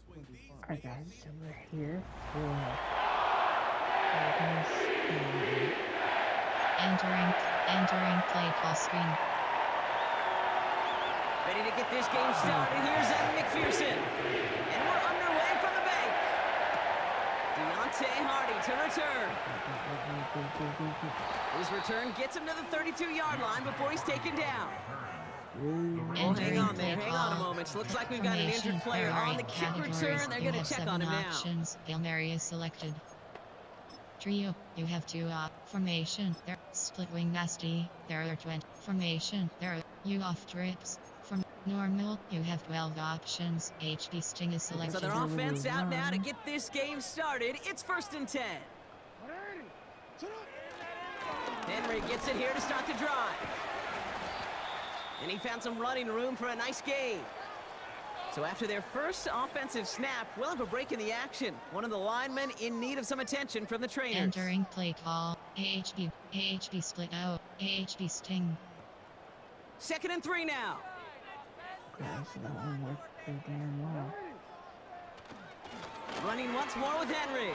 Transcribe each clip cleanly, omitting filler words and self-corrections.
Alright guys, so we're here for Madden Entering play call screen. Ready to get this game started. Here's Evan McPherson. And we're underway from the bank. Deontay Hardy to return. His return gets him to the 32-yard line before he's taken down. Oh, hang on there. Hang on a moment. Looks like we've got an injured player on the kick return. They're going to check on him now. Options. Hail Mary is selected. Trio, you have two formation. There, split wing nasty. There are 20 formation. There are you off trips. From normal, you have 12 options. HB Sting is selected. So their offense out now to get this game started. It's 1st and 10. Henry gets it here to start the drive. And he found some running room for a nice gain. So after their first offensive snap, we'll have a break in the action. One of the linemen in need of some attention from the trainers. Entering play call. AHB split out. AHB Sting. 2nd and 3 now. guys, so that one worked pretty damn well. Running once more with Henry.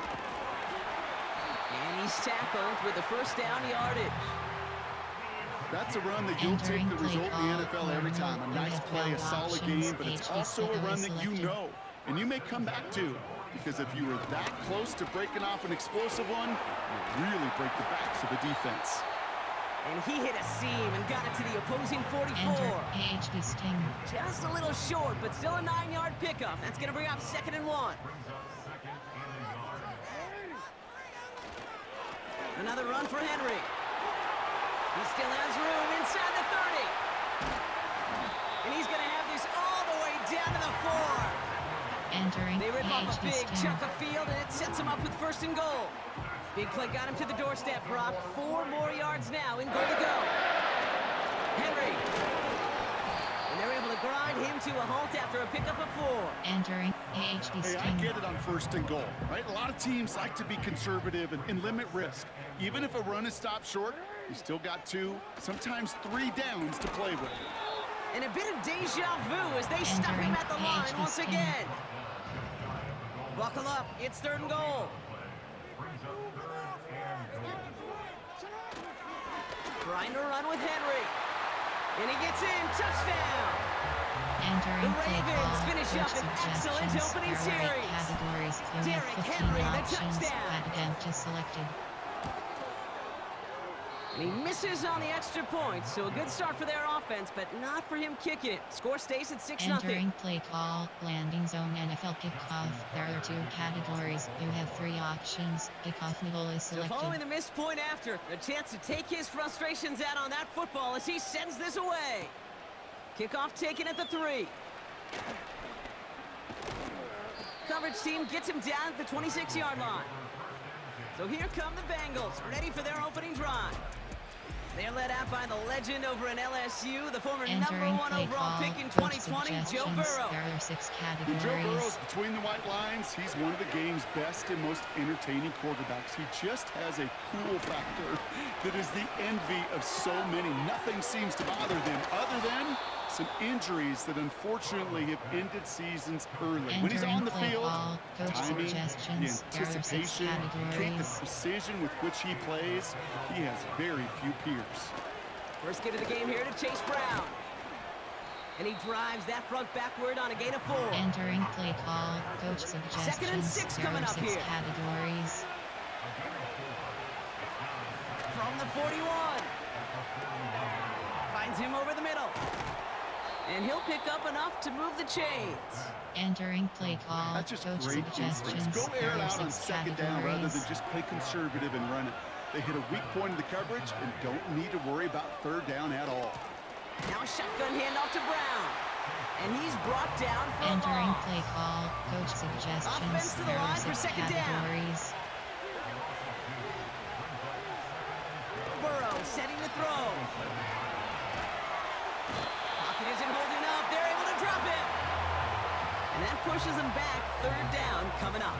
And he's tackled with the first down yardage. That's a run that you'll take the result in the NFL every time. A nice play, a solid game, but it's also a run that you know and you may come back to, because if you were that close to breaking off an explosive one, you really break the backs of the defense. And he hit a seam and got it to the opposing 44. AHB Sting. Just a little short, but still a 9-yard pickup. That's going to bring up 2nd and 1. Another run for Henry. He still has room inside the 30. And he's going to have this all the way down to the 4. Entering They rip off a big Sting. chunk of field, and it sets him up with 1st and goal. Big play got him to the doorstep, Brock. 4 more yards now, in goal to go. Henry. And they're able to grind him to a halt after a pickup of 4. Entering AHB Hey, I Sting. get it on 1st and goal, right? A lot of teams like to be conservative and limit risk. Even if a run is stopped short, you still got 2, sometimes 3 downs to play with. And a bit of deja vu as they stop him at the line once again. Buckle up, it's 3rd and goal. Trying to run with Henry. And he gets in, touchdown. Entering The play Ravens call. finish Coach up an excellent suggestions. opening There are 8 series. categories. You Derrick have 15 Henry, the options. touchdown. Attempt is selected. And he misses on the extra point, so a good start for their offense, but not for him kicking it. Score stays at 6-0. Entering play call. Landing zone NFL kickoff. There are 2 categories. You have 3 options. Kickoff middle is So selected. following the missed point after, a chance to take his frustrations out on that football as he sends this away. Kickoff taken at the 3. Coverage team gets him down at the 26-yard line. So here come the Bengals, ready for their opening drive. They're led out by the legend over in LSU, the former Entering #1 play overall call. pick in Coach 2020, Joe suggestions. Burrow. There are 6 And Joe categories. Burrow's between the white lines. He's one of the game's best and most entertaining quarterbacks. He just has a cool factor that is the envy of so many. Nothing seems to bother them other than some injuries that unfortunately have ended seasons early. When he's on the Entering play field, call. Coach timing, the suggestions. There are 6 anticipation, the categories. precision with which he plays, he has very few peers. First get of the game here to Chase Brown. And he drives that front backward on a gain of 4. Entering play call. Coach suggestions. 2nd and 6 There coming are up 6 here. categories. From the 41. Finds him over the middle. And he'll pick up enough to move the chains. Entering play call. That's just Coach great suggestions. instincts. Go air There it are out on 6 2nd down rather than categories. just play conservative and run it. They hit a weak point in the coverage and don't need to worry about 3rd down at all. Now a shotgun handoff to Brown. And he's brought down for a Entering loss. play call. Coach suggestions. Offense to the There are line for 6 2nd down. categories. Burrow setting to throw. Pocket isn't holding up. They're able to drop it. And that pushes them back. 3rd down coming up.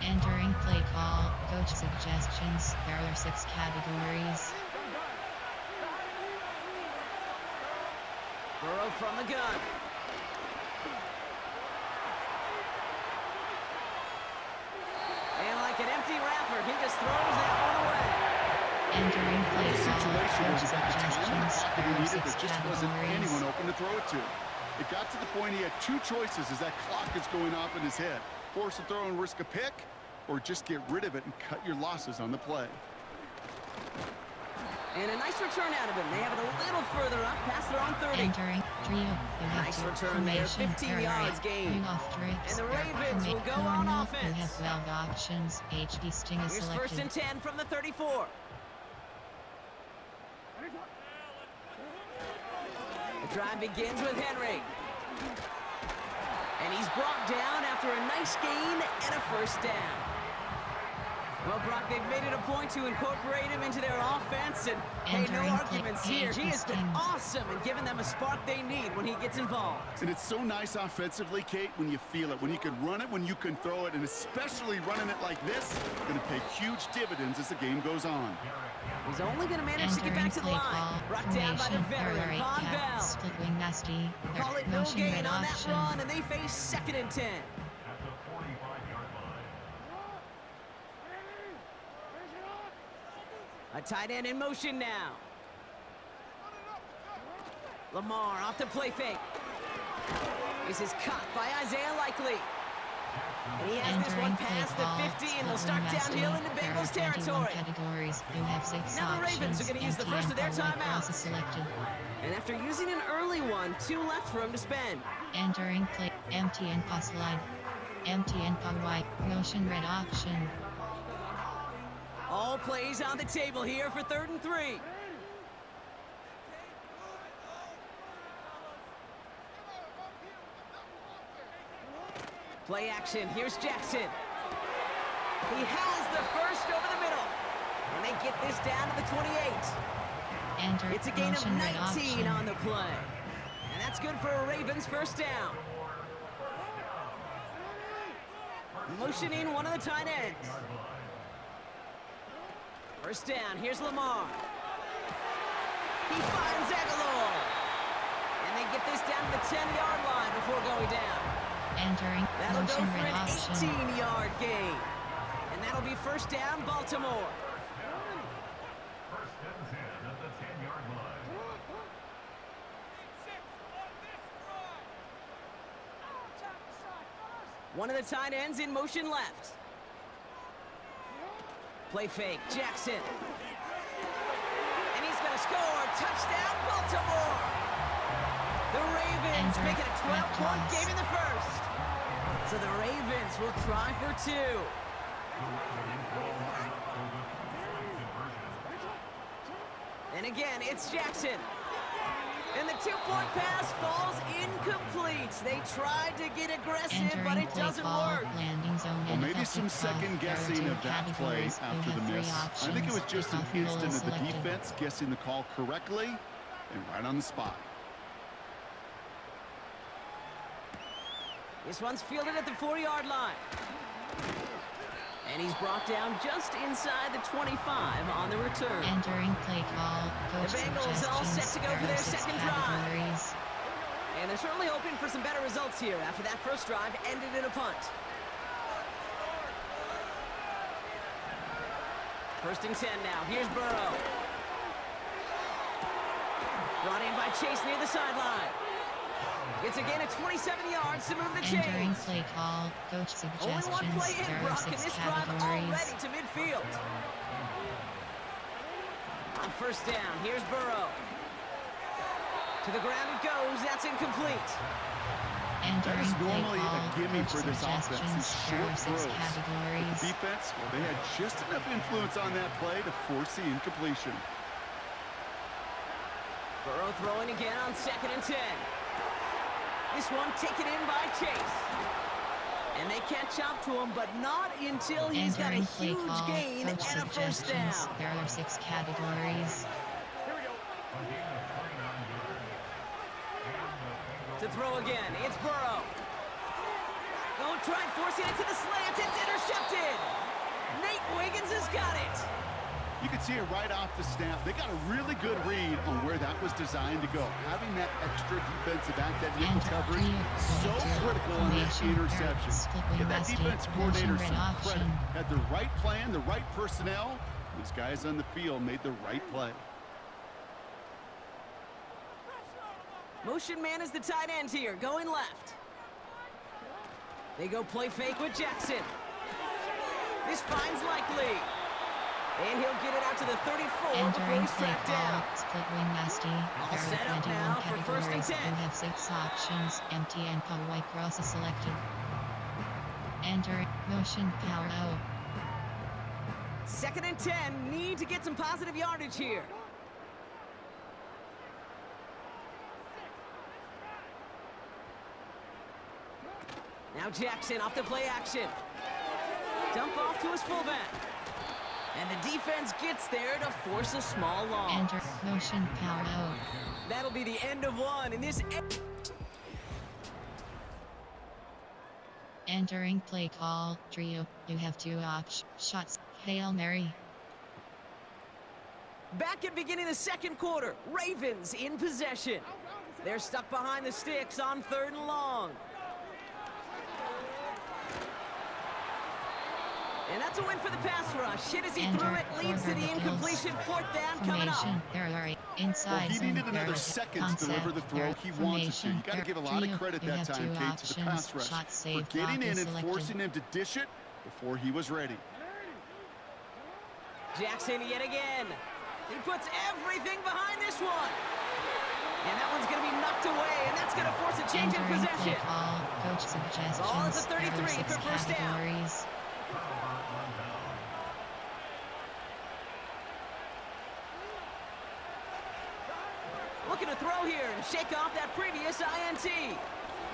Entering play call. Coach suggestions. There are 6 categories. Burrow from the gun. And like an empty wrapper, he just throws that one away. Entering play A situation where he got the time and the suggestions. pocket he There are needed, 6 there just wasn't categories. anyone open to throw it to. It got to the point he had two choices as that clock is going off in his head. Force a throw and risk a pick, or just get rid of it and cut your losses on the play. And a nice return out of him. They have it a little further up, past their own 30. Entering trio. You have Nice two return there, formation. 15 There are yards 8 gained. ring off trips. And the There are Ravens will go normal. on offense. You have 12 options. HD Sting is Here's selected. 1st and 10 from the 34. The drive begins with Henry. And he's brought down after a nice gain and a 1st down. Well, Brock, they've made it a point to incorporate him into their offense, and hey, no Entering arguments play, here. He has been Sting. awesome in giving them a spark they need when he gets involved. And it's so nice offensively, Kate, when you feel it, when you can run it, when you can throw it, and especially running it like this, going to pay huge dividends as the game goes on. He's only going to manage to get Entering back to the play line. call. Brought down by the Formation. There are veteran, 8 Von cats. Bell. Split wing nasty. Call it no Motion gain red on that option. run, and they face 2nd and 10. A tight end in motion now. Lamar off the play fake. This is caught by Isaiah Likely. And he has this one Entering play past the call. 50, and they'll Split start wing nasty. downhill into There are Bengals 21 territory. categories. You have 6 Now the Ravens options. are gonna use the Empty first of their and forward timeouts. cross is selected. And after using an early one, 2 left for him to spend. Entering play. Empty and pass line. Empty and pug white. Motion red option. All plays on the table here for 3rd and 3. Play action. Here's Jackson. He has the first over the middle. And they get this down to the 28. Enter It's a gain of motion red 19 option. on the play. And that's good for a Ravens 1st down. Motioning one of the tight ends. 1st down. Here's Lamar. He finds Aguilar. And they get this down to the 10-yard line before going down. Entering That'll go motion for red an option. 18-yard gain. And that'll be 1st down, Baltimore. One of the tight ends in motion left. Play fake, Jackson. And he's going to score. Touchdown, Baltimore. The Ravens Enter make it a 12-point red game in the 1st. So the Ravens will try for 2. And again, it's Jackson. And the 2-point pass falls incomplete. They tried to get aggressive, but Entering it play doesn't call. work. Landing zone Well, maybe NFL some kickoff. second There are guessing 2 of that play categories. You after have the 3 miss. I think it was options. just an Kickoff and goal instant of the selected. defense guessing the call correctly and right on the spot. This one's fielded at the 4-yard line. And he's brought down just inside the 25 on the return. Entering play call. Coach The Bengals all set to go suggestions. for There their are 6 second drive. categories. And they're certainly hoping for some better results here after that first drive ended in a punt. 1st and 10 now. Here's Burrow. Brought in by Chase near the sideline. It's a gain of 27 yards to move the Entering chains. play call. Coach Only suggestions. one play in, There are Brock, and 6 this drive categories. already to midfield. On 1st down, here's Burrow. To the ground it goes. That's incomplete. Entering That is play normally call. a gimme Coach for this offense, suggestions. these There short are 6 throws. But categories. the defense, well, they had just enough influence on that play to force the incompletion. Burrow throwing again on 2nd and 10. This one taken in by Chase. And they catch up to him, but not until he's got a Entering play huge call. gain Coach and a 1st down. suggestions. There are 6 categories. To throw again, it's Burrow. Don't try and force it into the slant. It's intercepted. Nate Wiggins has got it. You can see it right off the snap. They got a really good read on where that was designed to go. Having that extra defensive back, that nickel coverage, so critical on that interception. Give that defense coordinator some credit. Had the right plan, the right personnel. These guys on the field made the right play. Motion man is the tight end here, going left. They go play fake with Jackson. This finds likely. And he'll get it out to the 34 before he's tracked down. Split wing nasty. All set up now for first and 10. You have 6 options. Empty and white cross is selected. Enter motion power O. 2nd and 10. Need to get some positive yardage here. Now Jackson off the play action. Dump off to his fullback. And the defense gets there to force a small loss. Enter motion power O. That'll be the end of one in this. Entering play call trio. You have 2 shots. Hail Mary. Back at beginning of the 2nd quarter. Ravens in possession. They're stuck behind the sticks on 3rd and long. And that's a win for the pass rush. Hit as he threw it, leads to the incompletion. 4th down coming up. There are inside. Well, he needed another second to deliver the throw he wanted to. You got to give a lot of credit that time, Kate, to the pass rush for getting in and forcing him to dish it before he was ready. Jackson yet again. He puts everything behind this one. And that one's going to be knocked away, and that's going to force a change in possession. Coach suggestions. Ball is a 33 for first down. Looking to throw here and shake off that previous INT.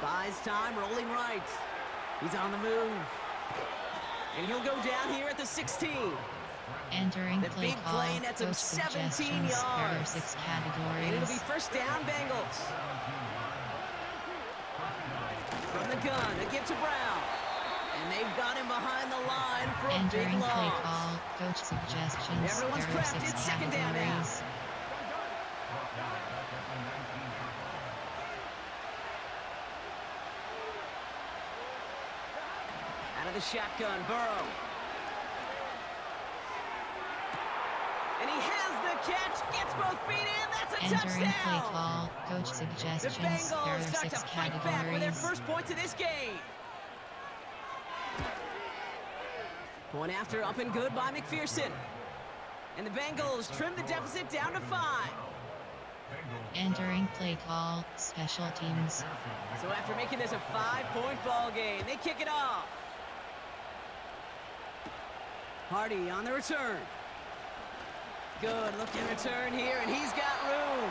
Buys time, rolling right. He's on the move. And he'll go down here at the 16. Entering the big play nets him 17 yards. 6 categories. And it'll be first down, Bengals. From the gun, a give to Brown. And they've got him behind the line for a big loss. Play call, coach suggestions. Everyone's prepped. It's 2nd down now. Out of the shotgun, Burrow. And he has the catch, gets both feet in, that's a touchdown! Play touchdown! call, coach suggestions. The Bengals start to fight back with their first points of this game. Point after, up and good by McPherson. And the Bengals trim the deficit down to 5. Entering play call, special teams. So after making this a 5-point ball game, they kick it off. Hardy on the return. Good looking return here, and he's got room.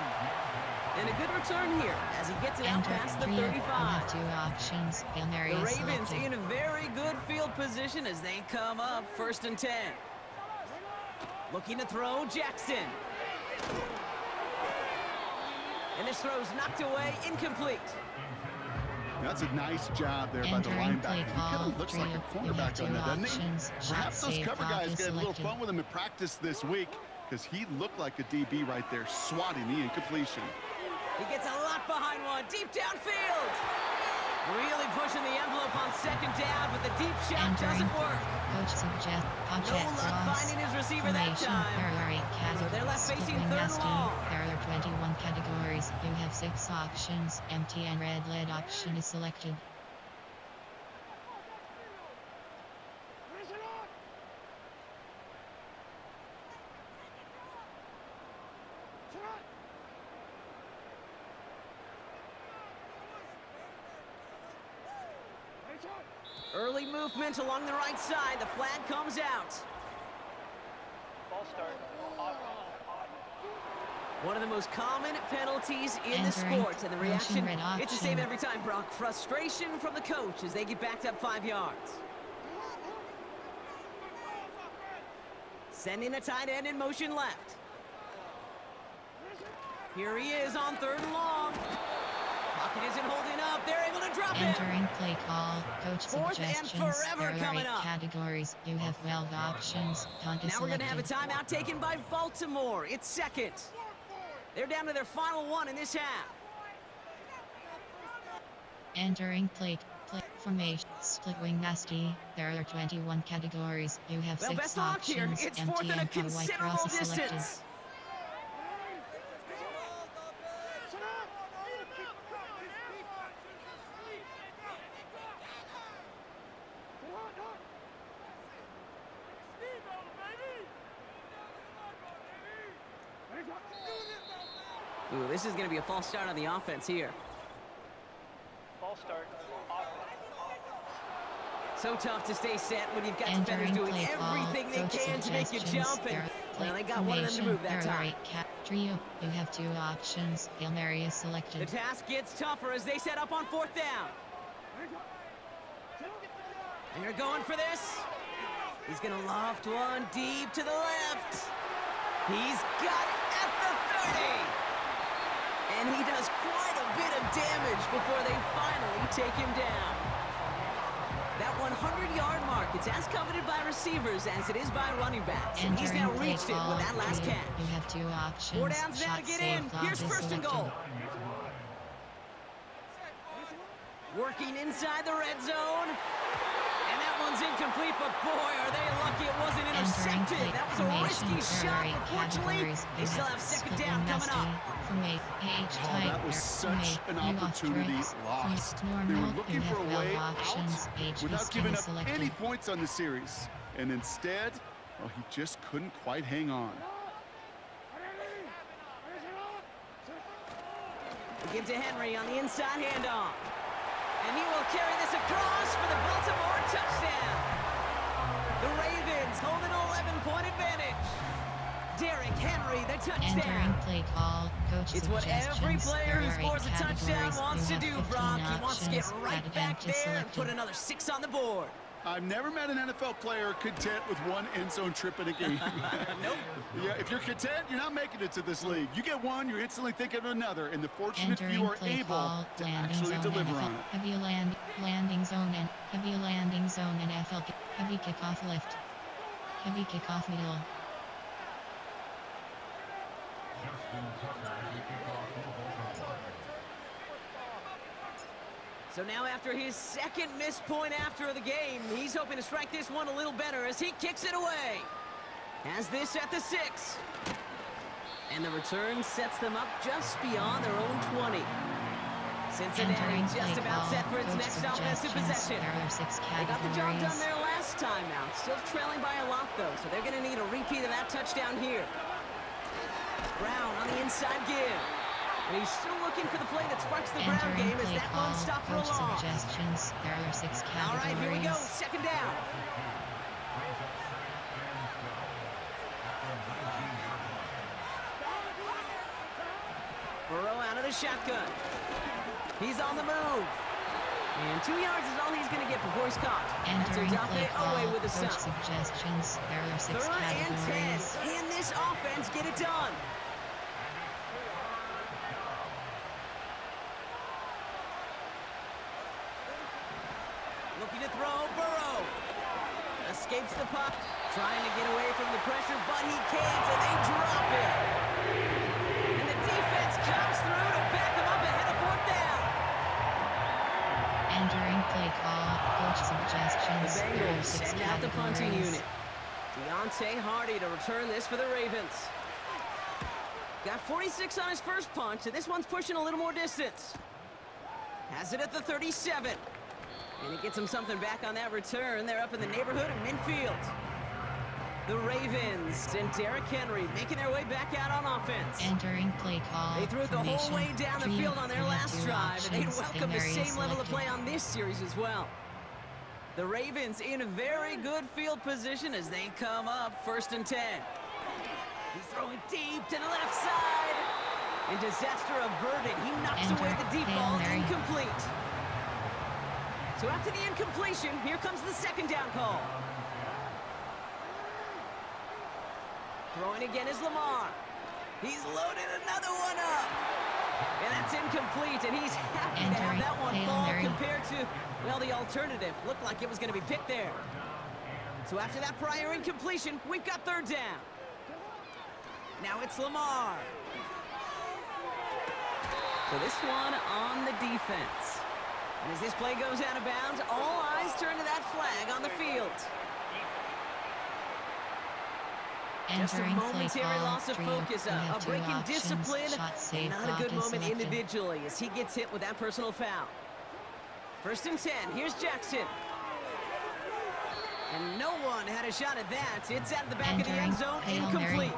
And a good return here as he gets it out past the 35. 2 options. The Ravens in a very good field position as they come up 1st and 10. Looking to throw, Jackson. And this throw's knocked away, incomplete. That's a nice job there by the linebacker. He kind of looks like a cornerback on that, doesn't he? Perhaps those cover guys get a little fun with him in practice this week because he looked like a DB right there, swatting the incompletion. He gets a lot behind one, deep downfield. Really pushing the envelope on 2nd down, but the deep shot doesn't work. Coach suggests no luck finding his receiver that time. So they're left facing 3rd and long. There are 21 categories. You have 6 options. Empty and red lead option is selected. Early movement along the right side. The flag comes out. Ball start. One of the most common penalties in the sport, and the reaction, it's the same every time, Brock. Frustration from the coach as they get backed up 5 yards. Sending the tight end in motion left. Here he is on 3rd and long. Pocket isn't holding up. They're able to drop stop him. Entering play call. Coach Fourth and suggestions. forever There are coming 8 up. categories. You have 12 options. Punt is Now we're going to have a selected. timeout taken by Baltimore. It's second. They're down to their final one in this half. Entering play formation. Split wing nasty. There are 21 categories. You have Well, 6 best of luck here. options. It's fourth and a MTN for white considerable cross is selected. distance. Ooh, this is going to be a false start on the offense here. False start. Offense. So tough to stay set when you've got defenders Entering doing play call. everything they Coach can to make you suggestions. jump, and There are well, they play got one of them to formation. move that There are time. 8 trio. You have 2 options. Hail Mary is The selected. task gets tougher as they set up on fourth down. And you're going for this. He's going to loft one deep to the left. He's got it at the 30. And he does quite a bit of damage before they finally take him down. That 100-yard mark, it's as coveted by receivers as it is by running backs. And he's now Entering play reached it call. with that last You catch. have 2 options. 4 downs now to Shot get save in. clock Here's is first and goal. selected. Working inside the red zone. And that one's incomplete, but boy, are they lucky it wasn't Entering intercepted. play That was a formation. risky There shot, are 8 but fortunately, categories. they You still have have second split down wing coming nasty. up. From H Oh, type. that was such an opportunity lost. They were Normal. looking You for have a way 12 options. out H without is giving up selected. any points on the series. And instead, well, he just couldn't quite hang on. We give to Henry on the inside handoff. And he will carry this across for the Baltimore touchdown. The Ravens hold an 11-point advantage. Derrick Henry, the Entering touchdown. play call. Coach It's what every suggestions. player There who are 8 scores a touchdown categories. wants to You do, have 15 Brock. He wants to get options. right Added back and there and selected. put another 6 on the board. I've never met an NFL player content with one end zone trip in a game. Nope. Yeah, if you're content, you're not making it to this league. You get one, you're instantly thinking of another, and the fortunate few Entering are play able call. to Landing actually zone deliver NFL. on it. Heavy landing zone and heavy landing zone NFL. Heavy kickoff lift. Heavy kickoff middle. So now after his second missed point after the game, he's hoping to strike this one a little better as he kicks it away. Has this at the 6. And the return sets them up just beyond their own 20. Cincinnati Entering just play about call. set for its Coach next offensive suggestions. possession. There are 6 They got the job done categories. there last time out. Still trailing by a lot, though, so they're going to need a repeat of that touchdown here. Brown on the inside give. And he's still looking for the play that sparks the ground Entering game as play that call. one stopped for a Coach loss. suggestions. There are 6 categories. All right, here we go. Second down. Burrow out of the shotgun. He's on the move. And 2 yards is all he's going to get before he's caught. That's Entering Odafe play call. Owe with the Coach stop. suggestions. There are 6 Third and 10. categories. Can this offense get it done? Looking to throw, Burrow. Escapes the puck. Trying to get away from the pressure, but he can't, and they drop it. And the defense comes through to back him up ahead of fourth down. Entering play call. Coach suggestions. The There are Bengals 6 send out the punting categories. unit. Deontay Hardy to return this for the Ravens. Got 46 on his first punch, and this one's pushing a little more distance. Has it at the 37. And he gets him something back on that return. They're up in the neighborhood of midfield. The Ravens and Derrick Henry making their way back out on offense. Entering play call. They threw it the whole formation. way down the Trio. field on their You have last 2 drive, and they'd options. welcome the Hail Mary is same level of selected. play on this series as well. The Ravens in a very good field position as they come up 1st and 10. He's throwing deep to the left side. And disaster averted. He knocks away the deep Hail ball, Mary. incomplete. So after the incompletion, here comes the second down call. Throwing again is Lamar. He's loaded another one up. And that's incomplete, and he's happy to have Entering that one Hail fall Mary. compared Well, the alternative looked like it was going to be picked there. So after that prior incompletion, we've got third down. Now it's Lamar. So this one on the defense. And as this play goes out of bounds, all eyes turn to that flag on the field. Just a momentary loss of focus, a break in discipline, and not a good moment individually as he gets hit with that personal foul. 1st and 10, here's Jackson. And no one had a shot at that. It's out of the back of the end zone, incomplete.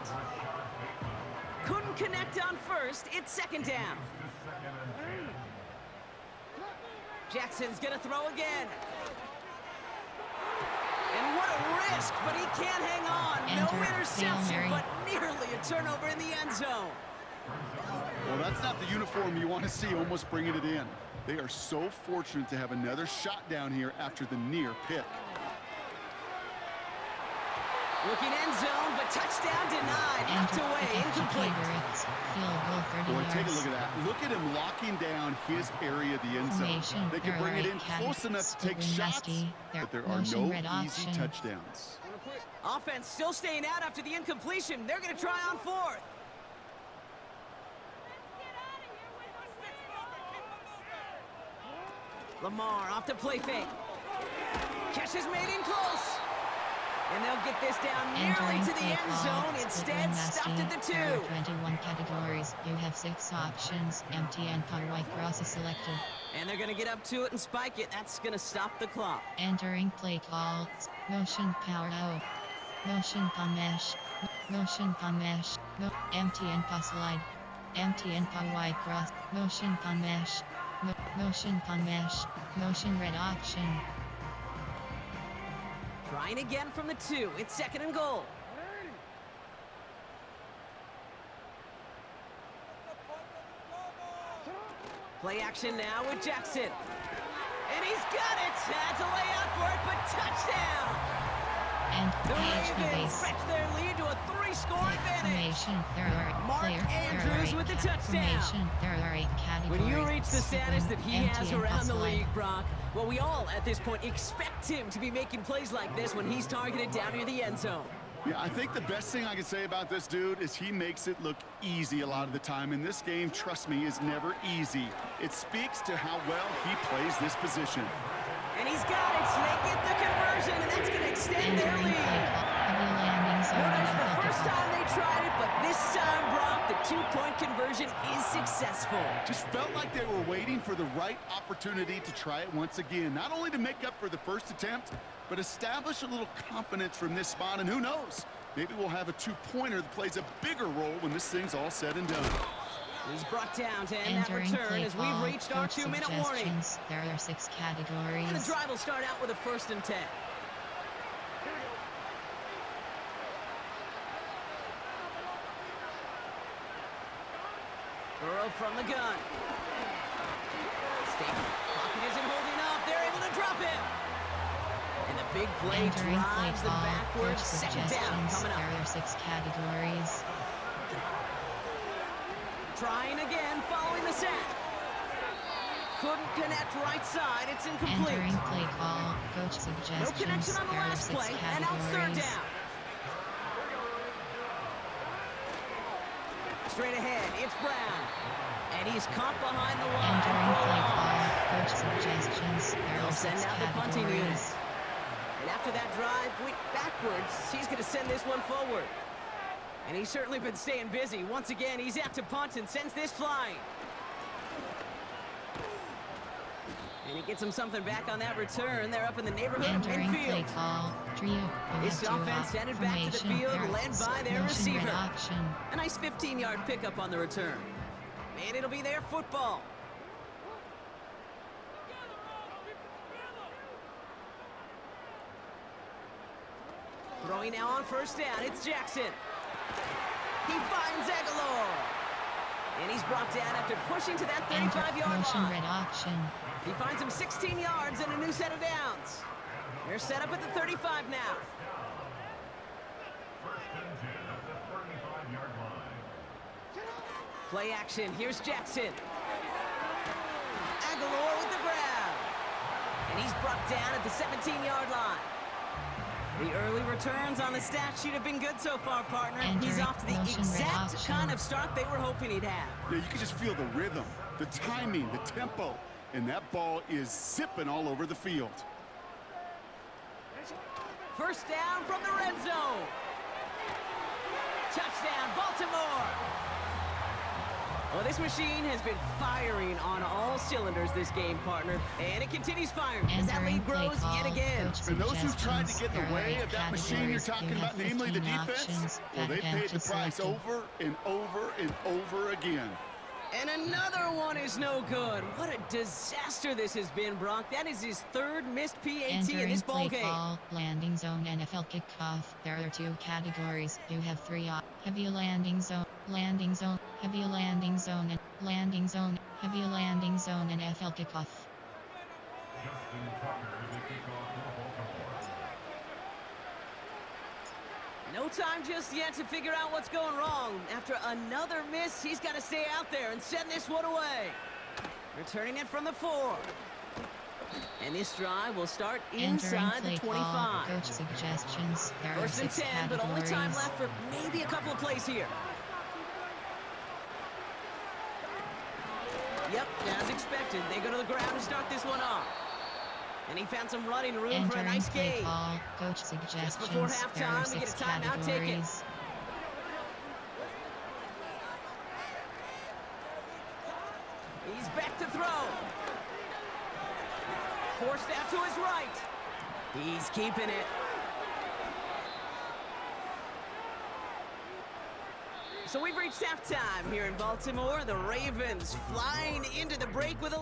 Couldn't connect on first, it's 2nd down. Jackson's gonna throw again. And what a risk, but he can't hang on. No interception, but nearly a turnover in the end zone. Well, that's not the uniform you want to see almost bringing it in. They are so fortunate to have another shot down here after the near pick. Looking end zone, but touchdown denied. Knocked away, incomplete. Boy, take a look at that. Look at him locking down his area of the end zone. They can bring it in close enough to take shots, but there are no easy touchdowns. Offense still staying out after the incompletion. They're going to try on 4th. Lamar off to play fake. Catch is made in close. And they'll get this down nearly to the end zone. Instead, stopped at the 2. There are 21 categories. You have 6 options. Empty and power white cross is selected. And they're going to get up to it and spike it. That's going to stop the clock. Entering play call. Motion power O. Motion palm mesh. Motion palm mesh. Empty and pass slide. Empty and power white cross. Motion palm mesh. Motion palm mesh. Motion red option. Trying again from the 2. It's 2nd and goal. Play action now with Jackson. And he's got it. Had to lay out for it, but touchdown. And the Ravens stretch their lead to a 3-score advantage. Mark Andrews with the touchdown. There are 8 categories. When you reach the status that he has around the league, Brock, well, we all at this point expect him to be making plays like this when he's targeted down near the end zone. Yeah, I think the best thing I can say about this dude is he makes it look easy a lot of the time. And this game, trust me, is never easy. It speaks to how well he plays this position. And he's got it. They get the conversion, and that's going to extend their lead. Notice the first time they tried it, but this time, Brock, the 2-point conversion is successful. Just felt like they were waiting for the right opportunity to try it once again. Not only to make up for the first attempt, but establish a little confidence from this spot. And who knows, maybe we'll have a 2-pointer that plays a bigger role when this thing's all said and done. He's brought down to end that return as we've reached our 2-minute warning. There are 6 categories. And the drive will start out with a 1st and 10. Burrow from the gun. Pocket isn't holding up. They're able to drop him. And the big play drives them backwards. 2nd down coming up. There are 6 categories. Trying again, following the sack. Couldn't connect right side. It's incomplete. Entering play call. Coach suggestions. No connection on the last play, and now it's 3rd down. Straight ahead, it's Brown. And he's caught behind the line. Entering play call. Coach suggestions. They'll send out the punting unit. And after that drive, backwards, he's going to send this one forward. And he's certainly been staying busy. Once again, he's out to punt and sends this flying. And he gets him something back on that return. They're up in the neighborhood of midfield. This offense headed back to the field, led by their receiver. A nice 15-yard pickup on the return. And it'll be their football. Throwing now on 1st down, it's Jackson. He finds Aguilar. And he's brought down after pushing to that 35-yard line. Red option. He finds him 16 yards and a new set of downs. They're set up at the 35 now. Play action. Here's Jackson. Aguilar with the grab. And he's brought down at the 17-yard line. The early returns on the stat sheet have been good so far, partner. He's off to the exact kind of start they were hoping he'd have. Yeah, you can just feel the rhythm, the timing, the tempo, and that ball is zipping all over the field. First down from the red zone. Touchdown, Baltimore. Well, this machine has been firing on all cylinders this game, partner. And it continues firing as that lead grows yet again. And those who tried to get in the way of that machine you're talking about, namely the defense, well, they paid the price over and over and over again. And another one is no good. What a disaster this has been, Brock. That is his third missed PAT in this ball game. Ball, landing zone, NFL kickoff. There are 2 categories. You have 3 heavy landing zone, heavy landing zone, and landing zone, heavy landing zone, and NFL kickoff. No time just yet to figure out what's going wrong. After another miss, he's got to stay out there and send this one away. Returning it from the 4. And this drive will start inside the 25. Coach suggestions. There are 1st and 10, but only time left for maybe a couple of plays here. Yep, as expected, they go to the ground to start this one off. And he found some running room for a nice gain. Coach suggestions. Just before halftime, we get a timeout taken. He's back to throw. Forced out to his right. He's keeping it. So we've reached halftime here in Baltimore. The Ravens flying into the break with a